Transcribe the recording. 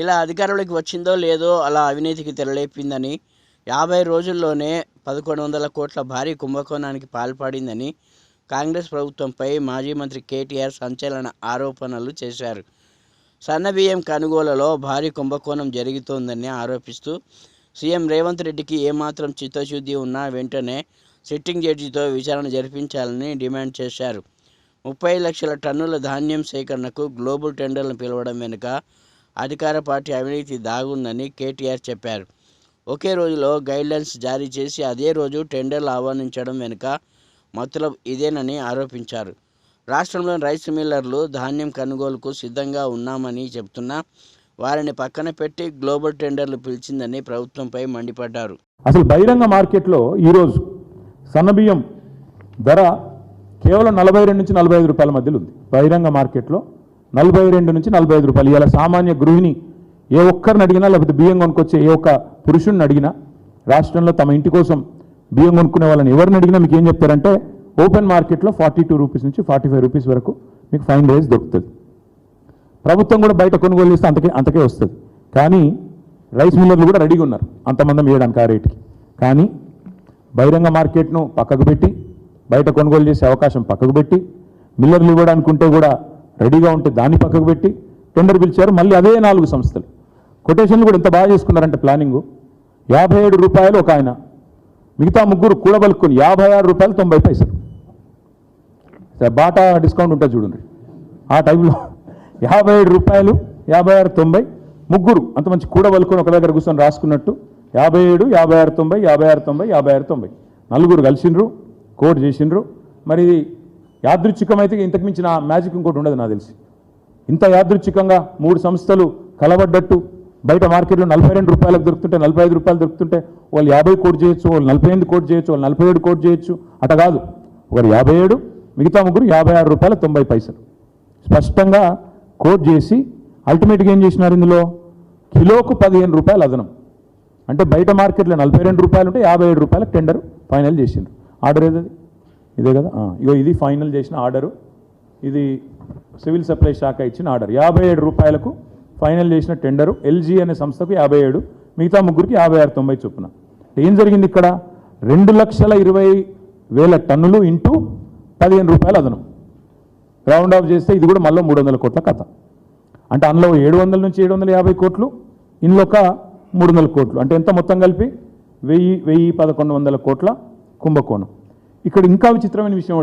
ఇలా అధికారంలోకి వచ్చిందో లేదో అలా అవినీతికి తెరలేపిందని 50 రోజుల్లోనే 1100 కోట్ల భారీ కుంభకోణానికి పాల్పడిందని కాంగ్రెస్ ప్రభుత్వంపై మాజీ మంత్రి కేటీఆర్ సంచలన ఆరోపణలు చేశారు. సన్నబియ్యం కొనుగోలులో భారీ కుంభకోణం జరుగుతోందని ఆరోపిస్తూ సీఎం రేవంత్ రెడ్డికి ఏమాత్రం చిత్తశుద్ధి ఉన్నా వెంటనే సిట్టింగ్ జడ్జితో విచారణ జరిపించాలని డిమాండ్ చేశారు. 30 లక్షల టన్నుల ధాన్యం సేకరణకు గ్లోబల్ టెండర్లను పిలవడం వెనుక అధికార పార్టీ అవినీతి దాగుందని కేటీఆర్ చెప్పారు. ఒకే రోజులో గైడ్లైన్స్ జారీ చేసి అదే రోజు టెండర్లు ఆహ్వానించడం వెనుక మతలబ్ ఇదేనని ఆరోపించారు. రాష్ట్రంలోని రైస్ మిల్లర్లు ధాన్యం కొనుగోలుకు సిద్ధంగా ఉన్నామని చెబుతున్నా వారిని పక్కన పెట్టి గ్లోబల్ టెండర్లు పిలిచిందని ప్రభుత్వంపై మండిపడ్డారు. అసలు బహిరంగ మార్కెట్లో ఈరోజు సన్నబియ్యం ధర కేవలం 42 నుంచి 45 రూపాయల మధ్యలో ఉంది. బహిరంగ మార్కెట్లో 42 నుంచి 45 రూపాయలు. ఇలా సామాన్య గృహిణి ఏ ఒక్కరిని అడిగినా, లేకపోతే బియ్యం కొనుక్కొచ్చే ఏ ఒక్క పురుషుడిని అడిగినా, రాష్ట్రంలో తమ ఇంటి కోసం బియ్యం కొనుక్కునే వాళ్ళని ఎవరిని అడిగినా మీకు ఏం చెప్తారంటే ఓపెన్ మార్కెట్లో 42 రూపీస్ నుంచి 45 రూపీస్ వరకు మీకు ఫైన్ రైస్ దొరుకుతుంది. ప్రభుత్వం కూడా బయట కొనుగోలు చేస్తే అంతకే వస్తుంది. కానీ రైస్ మిల్లర్లు కూడా రెడీగా ఉన్నారు అంతమందం వేయడానికి ఆ రేటుకి. కానీ బహిరంగ మార్కెట్ను పక్కకు పెట్టి, బయట కొనుగోలు చేసే అవకాశం పక్కకు పెట్టి, మిల్లర్లు ఇవ్వడానికి ఉంటే కూడా రెడీగా ఉంటే దాన్ని పక్కకు పెట్టి టెండర్ పిలిచారు. మళ్ళీ అదే 4 సంస్థలు కొటేషన్లు కూడా ఎంత బాగా చేసుకున్నారంటే ప్లానింగు 57 రూపాయలు ఒక ఆయన, మిగతా ముగ్గురు కూడబలుక్కుని 56 రూపాయలు 90 పైసలు. బాటా డిస్కౌంట్ ఉంటుంది చూడండి, ఆ టైంలో 57 రూపాయలు 56, 90 ముగ్గురు అంత మంచి కూడబలుకొని ఒక దగ్గర కూర్చొని రాసుకున్నట్టు 57, 56, 90, 56, 90, 56, 90 నలుగురు కలిసిండ్రు, కోడ్ చేసిండ్రు. మరి యాదృచ్ఛికమైతే ఇంతకు మించిన మ్యాజిక్ ఇంకోటి ఉండదు నాకు తెలిసి. ఇంత యాదృచ్ఛికంగా 3 సంస్థలు కలబడ్డట్టు బయట మార్కెట్లో 42 రూపాయలకు దొరుకుతుంటే, 45 రూపాయలు దొరుకుతుంటే వాళ్ళు 50 కోట్ చేయొచ్చు, వాళ్ళు 48 కోట్ చేయొచ్చు, వాళ్ళు 47 కోట్ చేయొచ్చు. అట కాదు, ఒకరు 57, మిగతా ముగ్గురు 56 రూపాయల 90 పైసలు స్పష్టంగా కోట్ చేసి అల్టిమేట్గా ఏం చేసినారు, ఇందులో కిలోకు 15 రూపాయలు అదనం. అంటే బయట మార్కెట్లో 42 రూపాయలు ఉంటే 57 రూపాయలకు టెండర్ ఫైనల్ చేసిండ్రు. ఆర్డర్ ఏదది ఇదే కదా, ఇగో ఇది ఫైనల్ చేసిన ఆర్డరు. ఇది సివిల్ సప్లై శాఖ ఇచ్చిన ఆర్డర్. 57 రూపాయలకు ఫైనల్ చేసిన టెండరు. ఎల్జీ అనే సంస్థకు 57, మిగతా ముగ్గురికి 56, 90 చొప్పున. ఏం జరిగింది ఇక్కడ, 2,20,000 టన్నులు ఇంటూ 15 రూపాయలు అదనం. రౌండ్ ఆఫ్ చేస్తే ఇది కూడా మళ్ళీ 300 కోట్ల కథ. అంటే అందులో 700 నుంచి 750 కోట్లు, ఇందులో ఒక 300 కోట్లు. అంటే ఎంత మొత్తం కలిపి 1,000, 1,100 కోట్ల కుంభకోణం. ఇక్కడ ఇంకా విచిత్రమైన విషయం